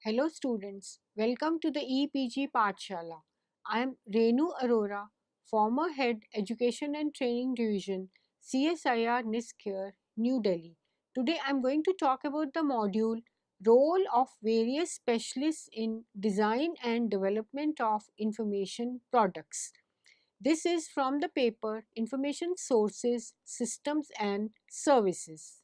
Hello students, welcome to the EPG Pathshala. I am Renu Arora, former Head Education and Training Division, CSIR NISCARE, New Delhi. Today I am going to talk about the module Role of Various Specialists in Design and Development of Information Products. This is from the paper Information Sources, Systems and Services.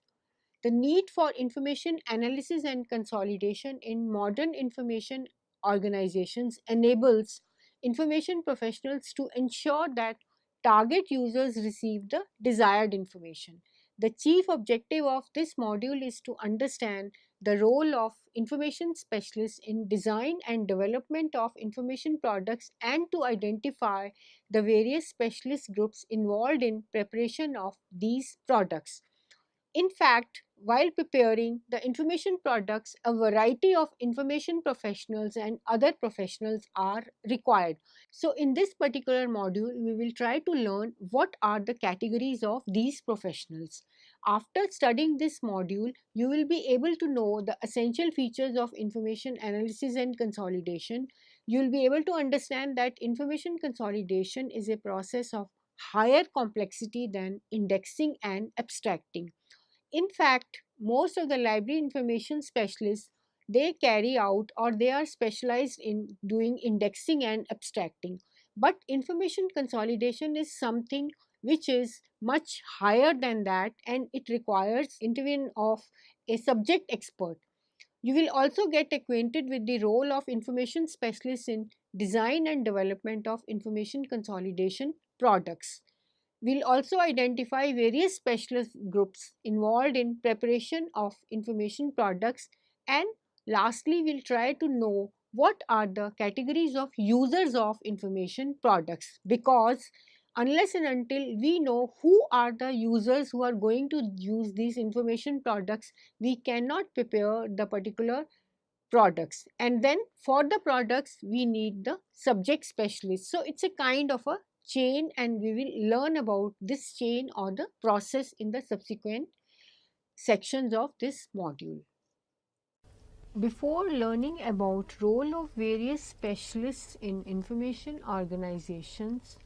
The need for information analysis and consolidation in modern information organizations enables information professionals to ensure that target users receive the desired information. The chief objective of this module is to understand the role of information specialists in design and development of information products and to identify the various specialist groups involved in preparation of these products. In fact, while preparing the information products, a variety of information professionals and other professionals are required. So, in this particular module, we will try to learn what are the categories of these professionals. After studying this module, you will be able to know the essential features of information analysis and consolidation. You will be able to understand that information consolidation is a process of higher complexity than indexing and abstracting. In fact, most of the library information specialists, they carry out or they are specialized in doing indexing and abstracting. But information consolidation is something which is much higher than that, and it requires intervention of a subject expert. You will also get acquainted with the role of information specialists in design and development of information consolidation products. We'll also identify various specialist groups involved in preparation of information products, and lastly we'll try to know what are the categories of users of information products, because unless and until we know who are the users who are going to use these information products, we cannot prepare the particular products. And then for the products we need the subject specialist. So it's a kind of a chain, and we will learn about this chain or the process in the subsequent sections of this module. Before learning about role of various specialists in information organizations,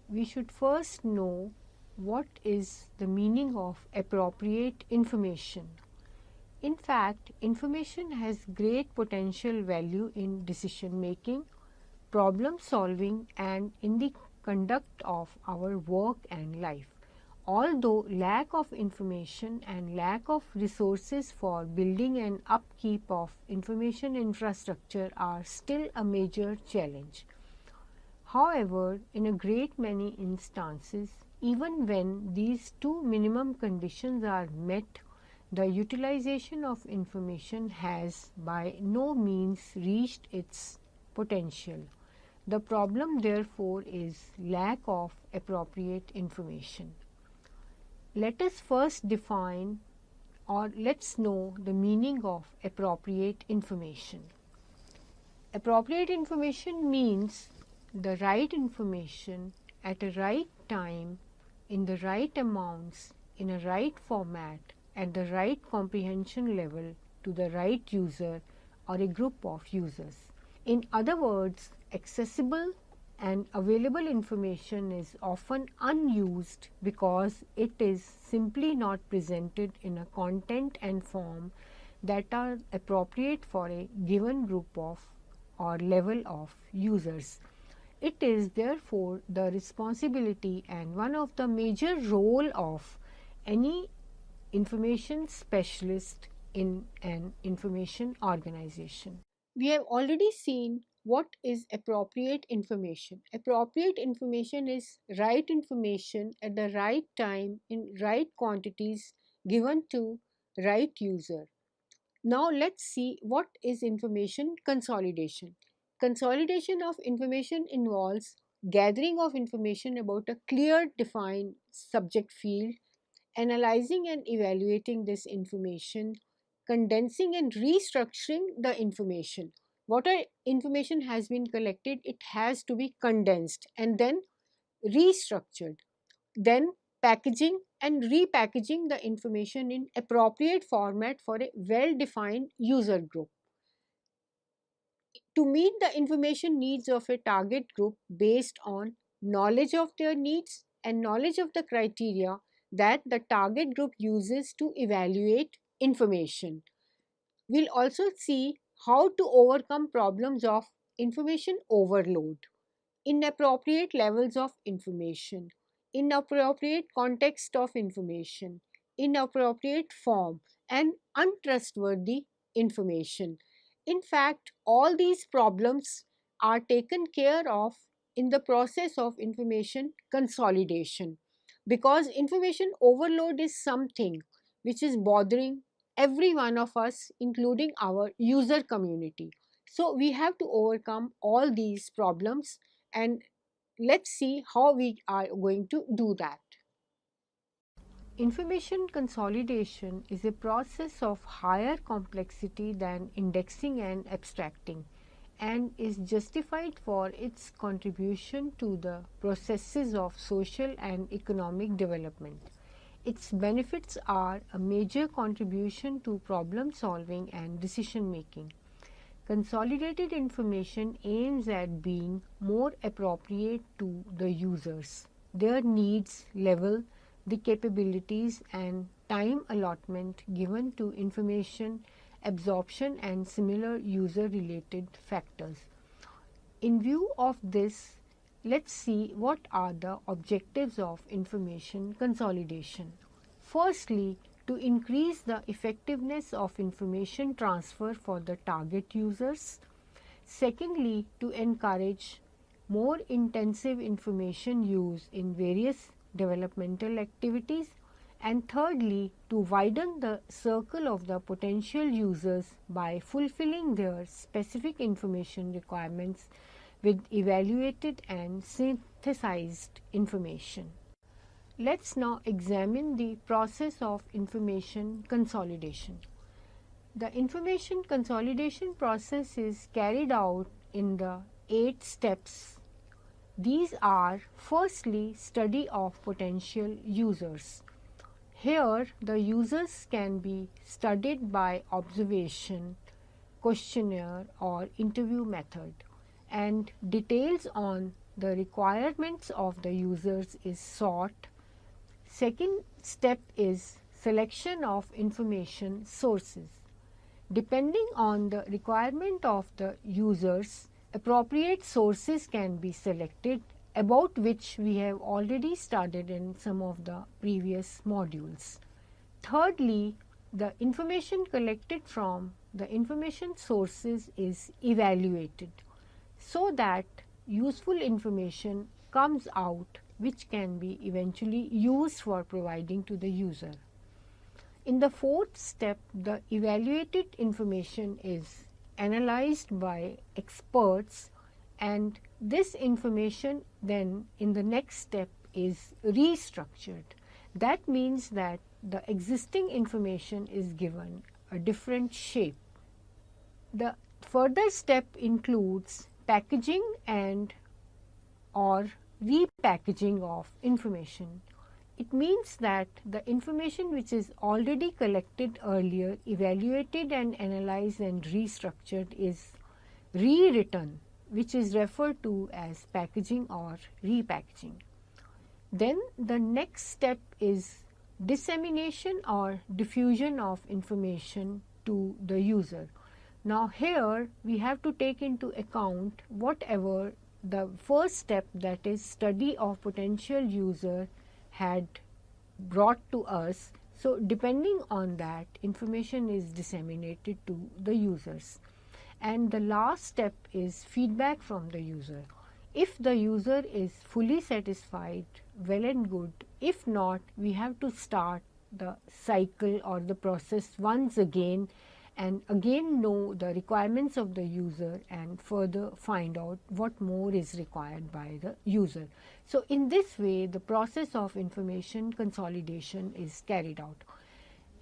we should first know what is the meaning of appropriate information. In fact, information has great potential value in decision making, problem solving, and in the conduct of our work and life. Although lack of information and lack of resources for building and upkeep of information infrastructure are still a major challenge. However, in a great many instances, even when these two minimum conditions are met, the utilization of information has by no means reached its potential. The problem, therefore, is lack of appropriate information. Let us first define, or let's know the meaning of appropriate information. Appropriate information means the right information at a right time, in the right amounts, in a right format, at the right comprehension level to the right user or a group of users. In other words, accessible and available information is often unused because it is simply not presented in a content and form that are appropriate for a given group of or level of users. It is therefore the responsibility and one of the major role of any information specialist in an information organization. We have already seen what is appropriate information. Appropriate information is right information at the right time in right quantities given to right user. Now let's see what is information consolidation. Consolidation of information involves gathering of information about a clear defined subject field, analyzing and evaluating this information, condensing and restructuring the information. Whatever information has been collected, it has to be condensed and then restructured, then packaging and repackaging the information in appropriate format for a well defined user group. to meet the information needs of a target group based on knowledge of their needs and knowledge of the criteria that the target group uses to evaluate information. We'll also see how to overcome problems of information overload, inappropriate levels of information, inappropriate context of information, inappropriate form, and untrustworthy information. In fact, all these problems are taken care of in the process of information consolidation, because information overload is something which is bothering every one of us, including our user community. So, we have to overcome all these problems, and let's see how we are going to do that. Information consolidation is a process of higher complexity than indexing and abstracting, and is justified for its contribution to the processes of social and economic development. Its benefits are a major contribution to problem solving and decision making. Consolidated information aims at being more appropriate to the users, their needs level, the capabilities and time allotment given to information absorption and similar user related factors. In view of this, let's see what are the objectives of information consolidation. Firstly, to increase the effectiveness of information transfer for the target users. Secondly, to encourage more intensive information use in various developmental activities. And thirdly, to widen the circle of the potential users by fulfilling their specific information requirements with evaluated and synthesized information. Let's now examine the process of information consolidation. The information consolidation process is carried out in the 8 steps. These are: firstly, study of potential users. Here, the users can be studied by observation, questionnaire, or interview method, and details on the requirements of the users is sought. Second step is selection of information sources. Depending on the requirement of the users, appropriate sources can be selected, about which we have already studied in some of the previous modules. Thirdly, the information collected from the information sources is evaluated so that useful information comes out which can be eventually used for providing to the user. In the fourth step, the evaluated information is analyzed by experts, and this information then in the next step is restructured. That means that the existing information is given a different shape. The further step includes packaging and or repackaging of information. It means that the information which is already collected earlier, evaluated and analyzed and restructured is rewritten, which is referred to as packaging or repackaging. Then the next step is dissemination or diffusion of information to the user. Now here we have to take into account whatever the first step, that is study of potential user, had brought to us. So depending on that, information is disseminated to the users. And the last step is feedback from the user. If the user is fully satisfied, well and good. If not, we have to start the cycle or the process once again and again know the requirements of the user and further find out what more is required by the user. So in this way, the process of information consolidation is carried out.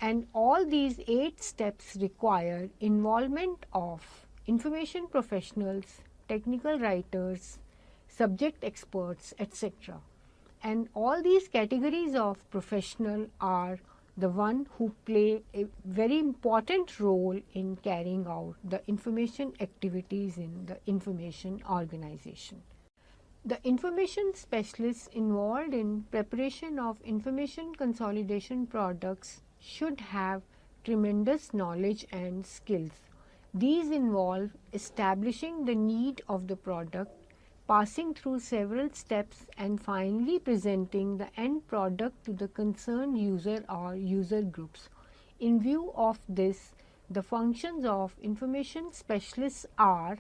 And all these 8 steps require involvement of information professionals, technical writers, subject experts, etc. And all these categories of professional are the one who play a very important role in carrying out the information activities in the information organization. The information specialists involved in preparation of information consolidation products should have tremendous knowledge and skills. These involve establishing the need of the product, passing through several steps, and finally presenting the end product to the concerned user or user groups. In view of this, the functions of information specialists are: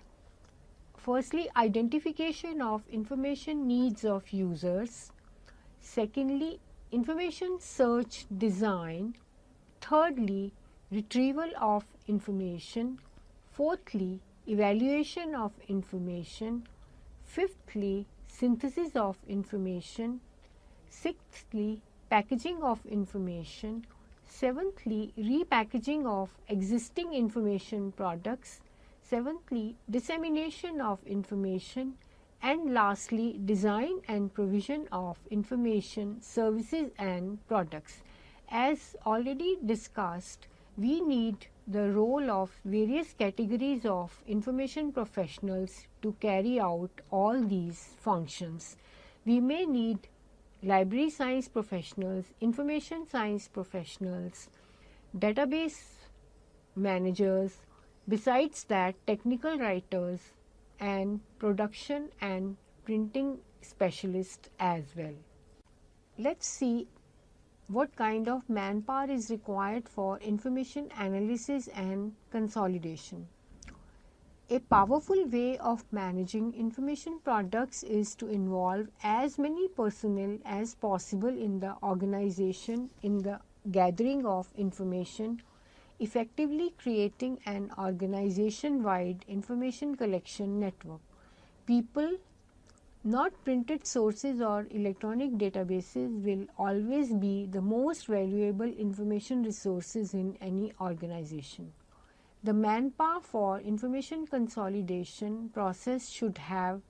firstly, identification of information needs of users; secondly, information search design; thirdly, retrieval of information; fourthly, evaluation of information; fifthly, synthesis of information; sixthly, packaging of information; seventhly, repackaging of existing information products; seventhly, dissemination of information; and lastly, design and provision of information services and products. As already discussed, we need the role of various categories of information professionals to carry out all these functions. We may need library science professionals, information science professionals, database managers, besides that technical writers and production and printing specialists as well. Let's see what kind of manpower is required for information analysis and consolidation. A powerful way of managing information products is to involve as many personnel as possible in the organization in the gathering of information, effectively creating an organization-wide information collection network. People, not printed sources or electronic databases, will always be the most valuable information resources in any organization. The manpower for information consolidation process should have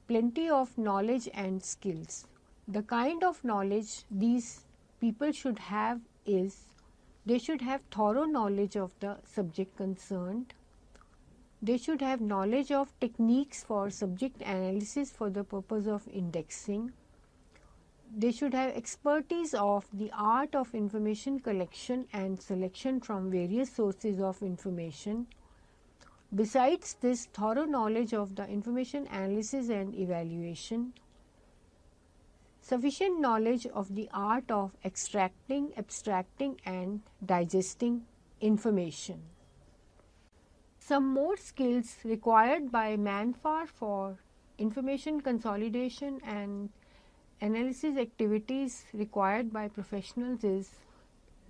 plenty of knowledge and skills. The kind of knowledge these people should have is: they should have thorough knowledge of the subject concerned. They should have knowledge of techniques for subject analysis for the purpose of indexing. They should have expertise of the art of information collection and selection from various sources of information. Besides this, thorough knowledge of the information analysis and evaluation, sufficient knowledge of the art of extracting, abstracting and digesting information. Some more skills required by manpower for information consolidation and analysis activities required by professionals is: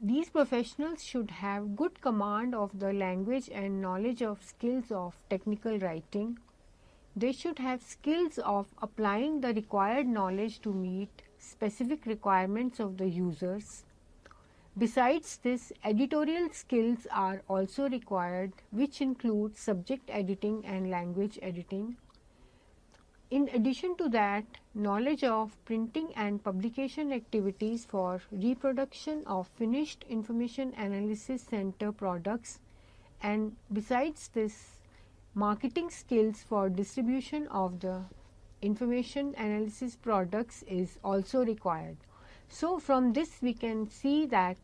these professionals should have good command of the language and knowledge of skills of technical writing. They should have skills of applying the required knowledge to meet specific requirements of the users. Besides this, editorial skills are also required, which include subject editing and language editing. In addition to that, knowledge of printing and publication activities for reproduction of finished information analysis center products, and besides this, marketing skills for distribution of the information analysis products is also required. So, from this we can see that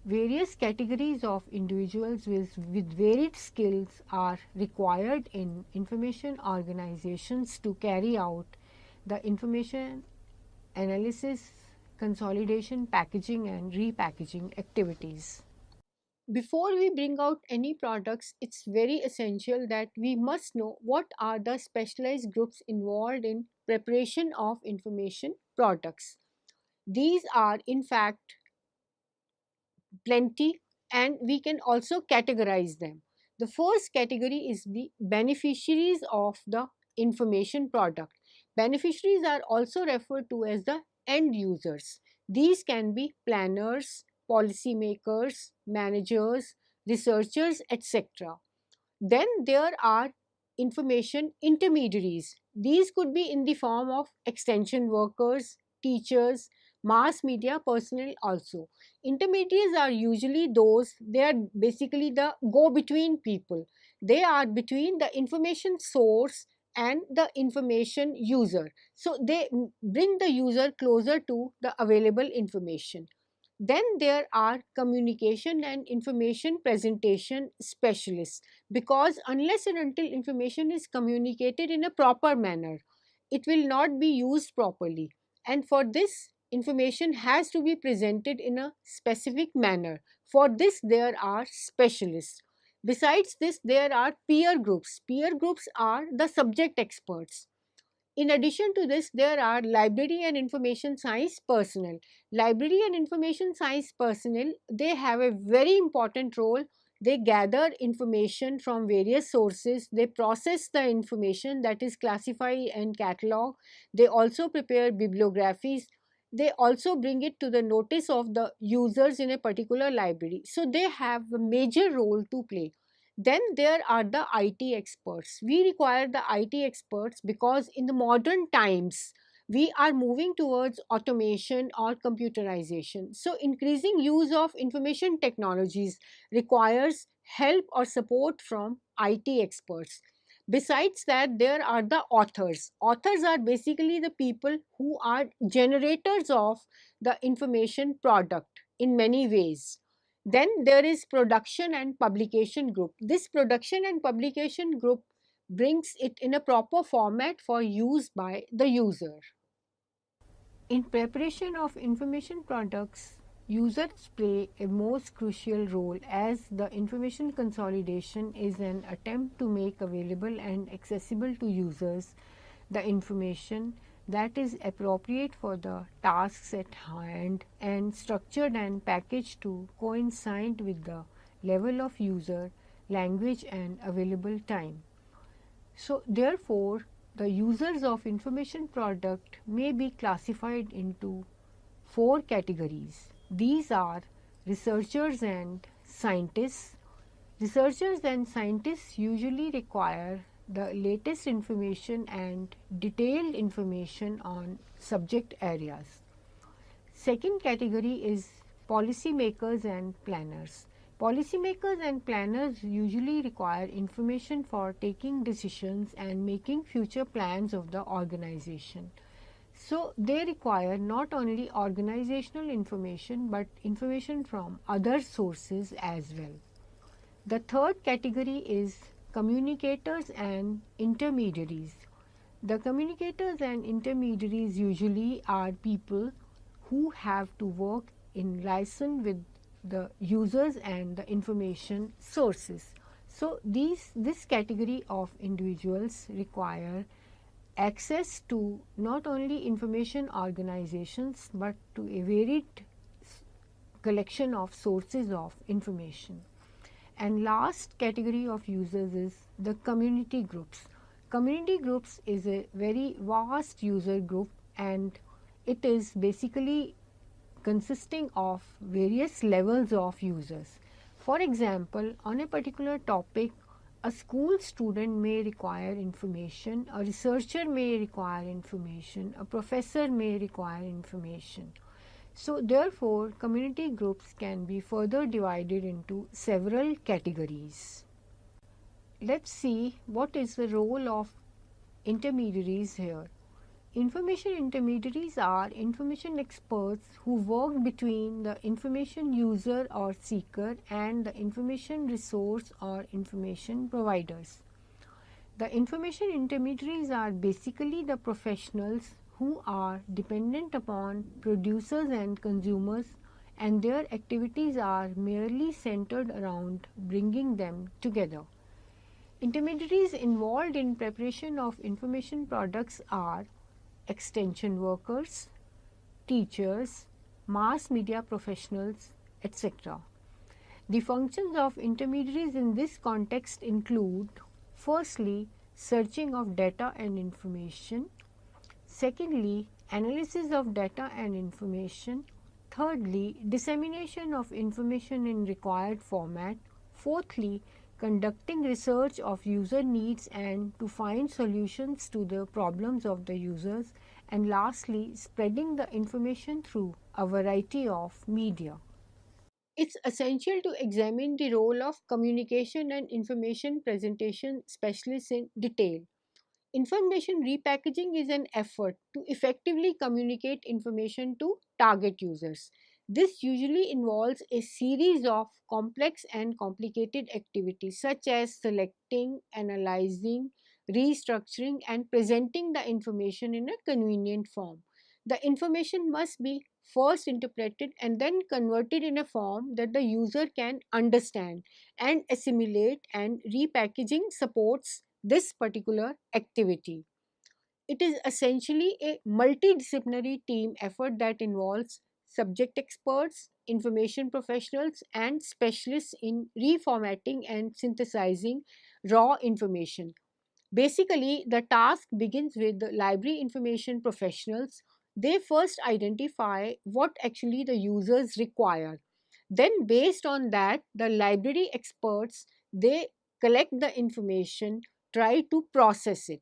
various categories of individuals with varied skills are required in information organizations to carry out the information analysis, consolidation, packaging and repackaging activities. Before we bring out any products, it's very essential that we must know what are the specialized groups involved in preparation of information products. These are in fact plenty, and we can also categorize them. The first category is the beneficiaries of the information product. Beneficiaries are also referred to as the end users. These can be planners, policymakers, managers, researchers, etc. Then there are information intermediaries. These could be in the form of extension workers, teachers, mass media personnel also. Intermediaries are usually those, they are basically the go between people. They are between the information source and the information user. So they bring the user closer to the available information. Then there are communication and information presentation specialists, because unless and until information is communicated in a proper manner, it will not be used properly. And for this, information has to be presented in a specific manner. For this, there are specialists. Besides this, there are peer groups. Peer groups are the subject experts. In addition to this, there are library and information science personnel. Library and information science personnel, they have a very important role. They gather information from various sources. They process the information, that is classify and catalog. They also prepare bibliographies. They also bring it to the notice of the users in a particular library. So they have a major role to play. Then there are the IT experts. We require the IT experts because in the modern times, we are moving towards automation or computerization. So, increasing use of information technologies requires help or support from IT experts. Besides that, there are the authors. Authors are basically the people who are generators of the information product in many ways. Then there is production and publication group. This production and publication group brings it in a proper format for use by the user. In preparation of information products, users play a most crucial role, as the information consolidation is an attempt to make available and accessible to users the information that is appropriate for the tasks at hand and structured and packaged to coincide with the level of user, language and available time. So, therefore, the users of information product may be classified into four categories. These are researchers and scientists. Researchers and scientists usually require the latest information and detailed information on subject areas. Second category is policymakers and planners. Policymakers and planners usually require information for taking decisions and making future plans of the organization. So, they require not only organizational information but information from other sources as well. The third category is communicators and intermediaries. The communicators and intermediaries usually are people who have to work in liaison with the users and the information sources. So, this category of individuals require access to not only information organizations but to a varied collection of sources of information. And last category of users is the community groups. Community groups is a very vast user group, and it is basically consisting of various levels of users. For example, on a particular topic, a school student may require information, a researcher may require information, a professor may require information. So, therefore, community groups can be further divided into several categories. Let's see what is the role of intermediaries here. Information intermediaries are information experts who work between the information user or seeker and the information resource or information providers. The information intermediaries are basically the professionals who are dependent upon producers and consumers, and their activities are merely centered around bringing them together. Intermediaries involved in preparation of information products are extension workers, teachers, mass media professionals, etc. The functions of intermediaries in this context include: firstly, searching of data and information; secondly, analysis of data and information; thirdly, dissemination of information in required format; fourthly, conducting research of user needs and to find solutions to the problems of the users; and lastly, spreading the information through a variety of media. It's essential to examine the role of communication and information presentation specialists in detail. Information repackaging is an effort to effectively communicate information to target users. This usually involves a series of complex and complicated activities such as selecting, analyzing, restructuring, and presenting the information in a convenient form. The information must be first interpreted and then converted in a form that the user can understand and assimilate, and repackaging supports this particular activity. It is essentially a multidisciplinary team effort that involves subject experts, information professionals, and specialists in reformatting and synthesizing raw information. Basically, the task begins with the library information professionals. They first identify what actually the users require. Then, based on that, the library experts, they collect the information, try to process it.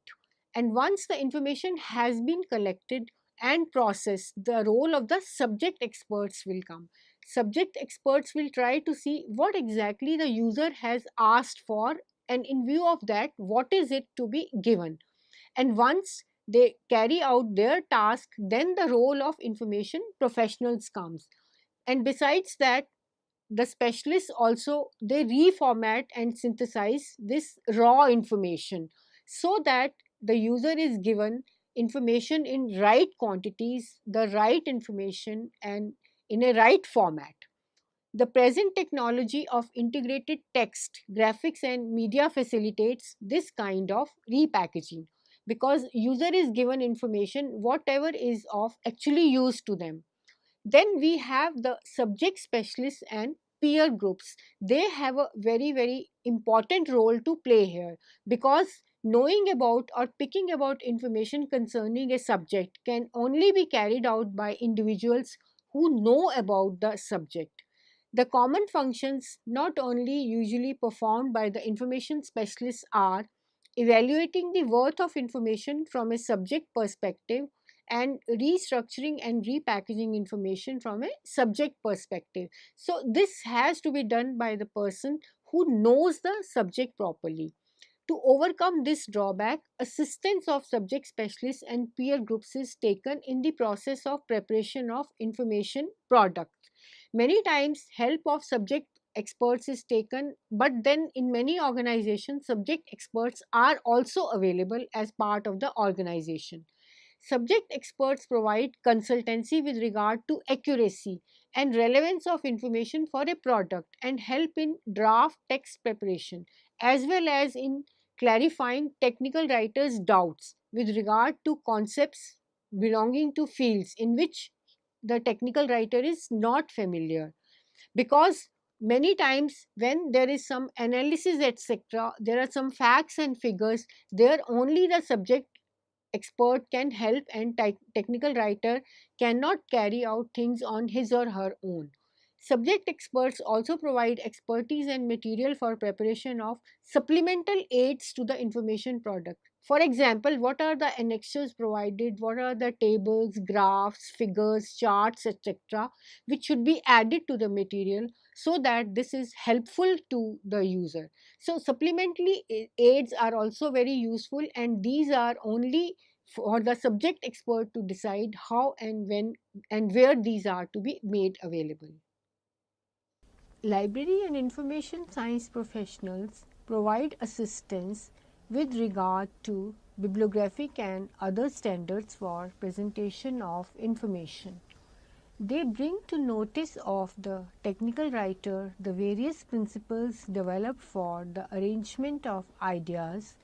And once the information has been collected and processed, the role of the subject experts will come. Subject experts will try to see what exactly the user has asked for, and in view of that, what is it to be given. And once they carry out their task, then the role of information professionals comes. And besides that, the specialists also, they reformat and synthesize this raw information so that the user is given information in right quantities, the right information, and in a right format. The present technology of integrated text, graphics, and media facilitates this kind of repackaging, because user is given information whatever is of actually use to them. Then we have the subject specialists and peer groups. They have a very important role to play here, because knowing about or picking about information concerning a subject can only be carried out by individuals who know about the subject. The common functions not only usually performed by the information specialists are evaluating the worth of information from a subject perspective, and restructuring and repackaging information from a subject perspective. So, this has to be done by the person who knows the subject properly. To overcome this drawback, assistance of subject specialists and peer groups is taken in the process of preparation of information products. Many times, help of subject experts is taken, but then in many organizations, subject experts are also available as part of the organization. Subject experts provide consultancy with regard to accuracy and relevance of information for a product, and help in draft text preparation as well as in clarifying technical writers' doubts with regard to concepts belonging to fields in which the technical writer is not familiar. Because many times when there is some analysis, etc., there are some facts and figures there, only the subject expert can help, and technical writer cannot carry out things on his or her own. Subject experts also provide expertise and material for preparation of supplemental aids to the information product. For example, what are the annexures provided, what are the tables, graphs, figures, charts, etc., which should be added to the material so that this is helpful to the user. So, supplementary aids are also very useful, and these are only for the subject expert to decide how and when and where these are to be made available. Library and information science professionals provide assistance with regard to bibliographic and other standards for presentation of information. They bring to notice of the technical writer the various principles developed for the arrangement of ideas,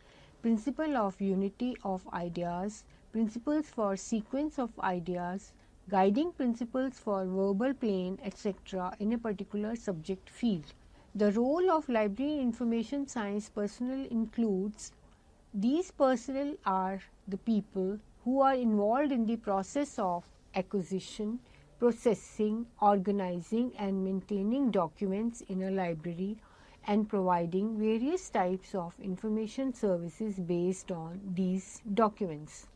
principle of unity of ideas, principles for sequence of ideas, guiding principles for verbal plane, etc., in a particular subject field. The role of library information science personnel includes: these personnel are the people who are involved in the process of acquisition, processing, organizing, and maintaining documents in a library, and providing various types of information services based on these documents.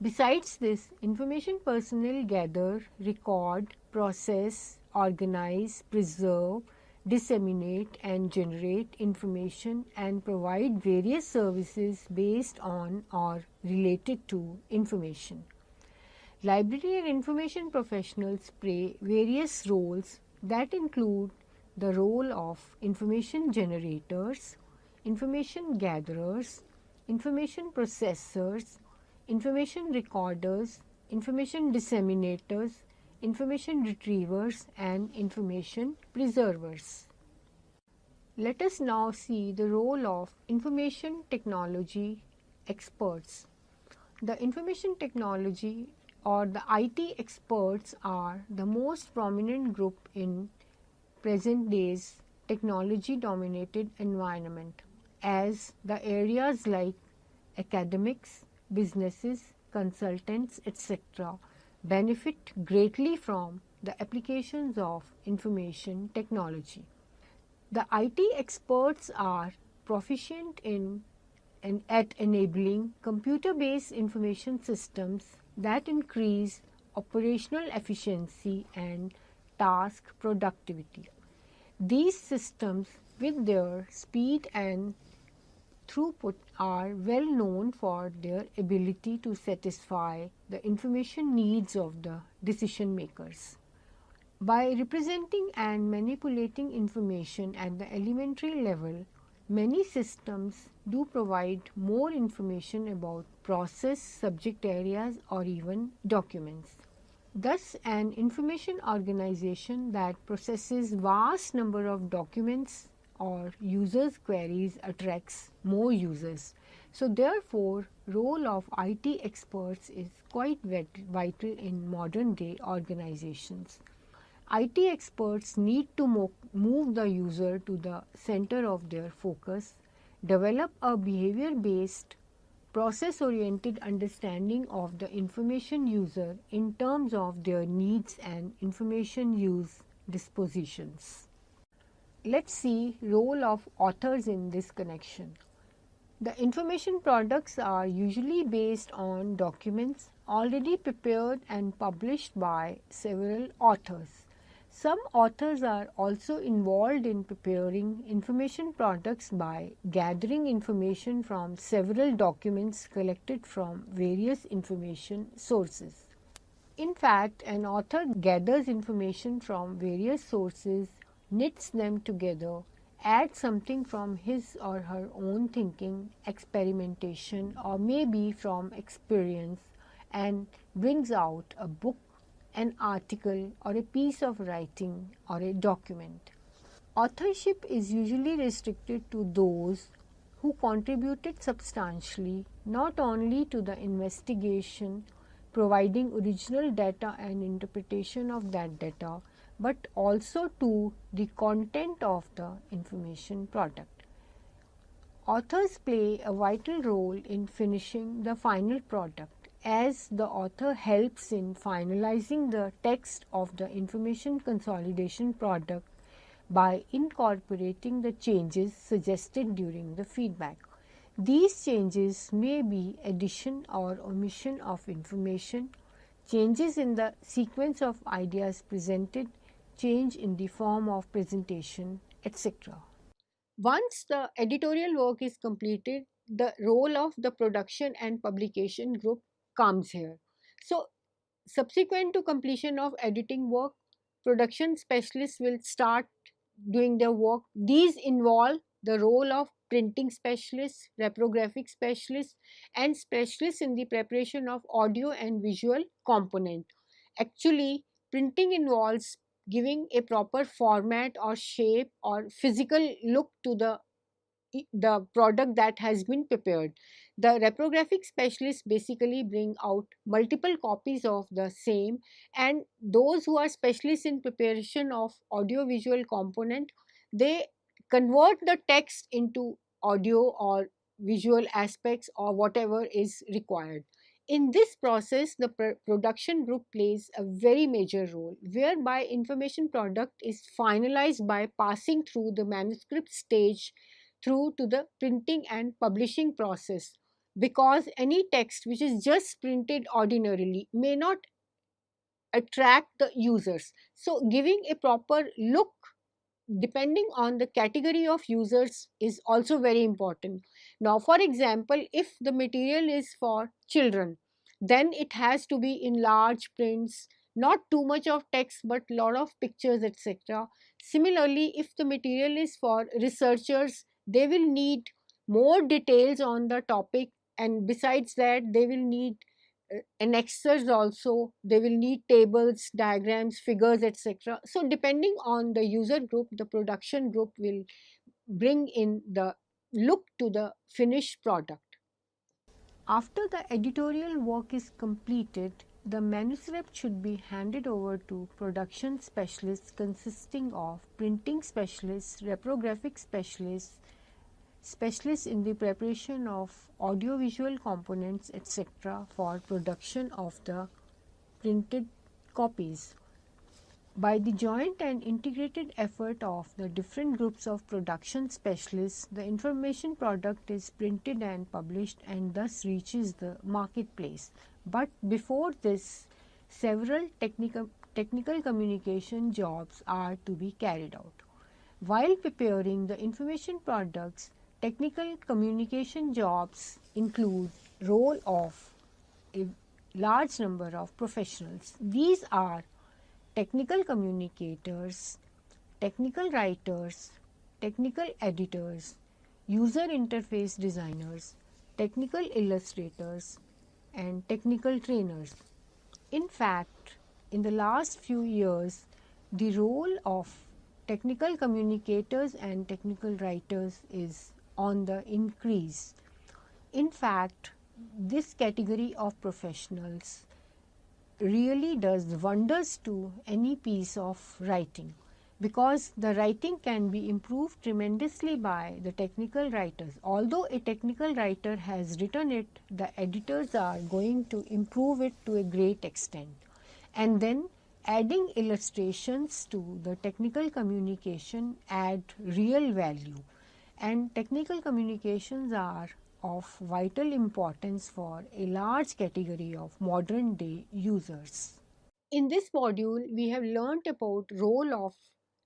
Besides this, information personnel gather, record, process, organize, preserve, disseminate and generate information and provide various services based on or related to information. Library and information professionals play various roles that include the role of information generators, information gatherers, information processors, information recorders, information disseminators, information retrievers, and information preservers. Let us now see the role of information technology experts. The information technology or the IT experts are the most prominent group in present day's technology dominated environment, as the areas like academics, businesses, consultants, etc. benefit greatly from the applications of information technology. The IT experts are proficient in and at enabling computer-based information systems that increase operational efficiency and task productivity. These systems, with their speed and throughput, are well known for their ability to satisfy the information needs of the decision makers. By representing and manipulating information at the elementary level, many systems do provide more information about process, subject areas, or even documents. Thus, an information organization that processes vast number of documents or users' queries attracts more users. So, therefore, role of IT experts is quite vital in modern day organizations. IT experts need to move the user to the center of their focus, develop a behavior based, process oriented understanding of the information user in terms of their needs and information use dispositions. Let's see role of authors in this connection. The information products are usually based on documents already prepared and published by several authors. Some authors are also involved in preparing information products by gathering information from several documents collected from various information sources. In fact, an author gathers information from various sources, knits them together, adds something from his or her own thinking, experimentation, or maybe from experience, and brings out a book, an article, or a piece of writing, or a document. Authorship is usually restricted to those who contributed substantially not only to the investigation, providing original data and interpretation of that data, but also to the content of the information product. Authors play a vital role in finishing the final product, as the author helps in finalizing the text of the information consolidation product by incorporating the changes suggested during the feedback. These changes may be addition or omission of information, changes in the sequence of ideas presented, change in the form of presentation, etc. Once the editorial work is completed, the role of the production and publication group comes here. So, subsequent to completion of editing work, production specialists will start doing their work. These involve the role of printing specialists, reprographic specialists, and specialists in the preparation of audio and visual component. Actually, printing involves giving a proper format or shape or physical look to the product that has been prepared. The reprographic specialists basically bring out multiple copies of the same, and those who are specialists in preparation of audio visual component, they convert the text into audio or visual aspects or whatever is required. In this process, the production group plays a very major role, whereby information product is finalized by passing through the manuscript stage through to the printing and publishing process. because any text which is just printed ordinarily may not attract the users. So giving a proper look depending on the category of users is also very important. Now, for example, if the material is for children, then it has to be in large prints, not too much of text but lot of pictures, etc. Similarly, if the material is for researchers, they will need more details on the topic, and besides that they will need annexes also. They will need tables, diagrams, figures, etc. So depending on the user group, the production group will bring in the look to the finished product. After the editorial work is completed, the manuscript should be handed over to production specialists consisting of printing specialists, reprographic specialists, specialists in the preparation of audiovisual components, etc., for production of the printed copies. By the joint and integrated effort of the different groups of production specialists, the information product is printed and published and thus reaches the marketplace. But before this, several technical communication jobs are to be carried out. While preparing the information products, technical communication jobs include role of a large number of professionals. These are technical communicators, technical writers, technical editors, user interface designers, technical illustrators, and technical trainers. In fact, in the last few years, the role of technical communicators and technical writers is on the increase. In fact, this category of professionals really does wonders to any piece of writing, because the writing can be improved tremendously by the technical writers. Although a technical writer has written it, the editors are going to improve it to a great extent. And then adding illustrations to the technical communication add real value. And technical communications are of vital importance for a large category of modern day users. In this module, we have learnt about role of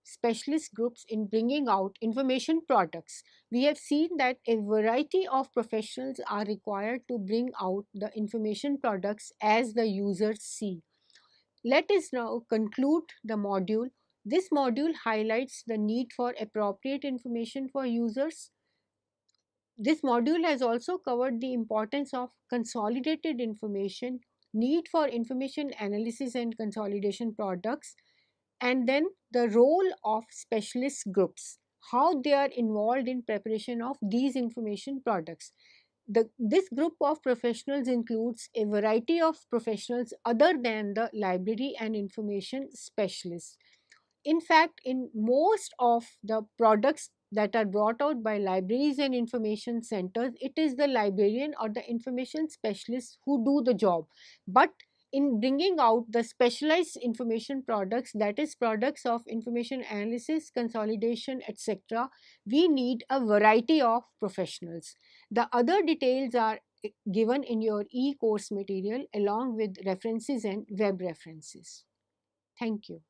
specialist groups in bringing out information products. We have seen that a variety of professionals are required to bring out the information products as the users see. Let us now conclude the module. This module highlights the need for appropriate information for users. This module has also covered the importance of consolidated information, need for information analysis and consolidation products, and then the role of specialist groups, how they are involved in preparation of these information products. This group of professionals includes a variety of professionals other than the library and information specialists. In fact, in most of the products that are brought out by libraries and information centers, it is the librarian or the information specialist who do the job. But in bringing out the specialized information products, that is products of information analysis, consolidation, etc., we need a variety of professionals. The other details are given in your e-course material along with references and web references. Thank you.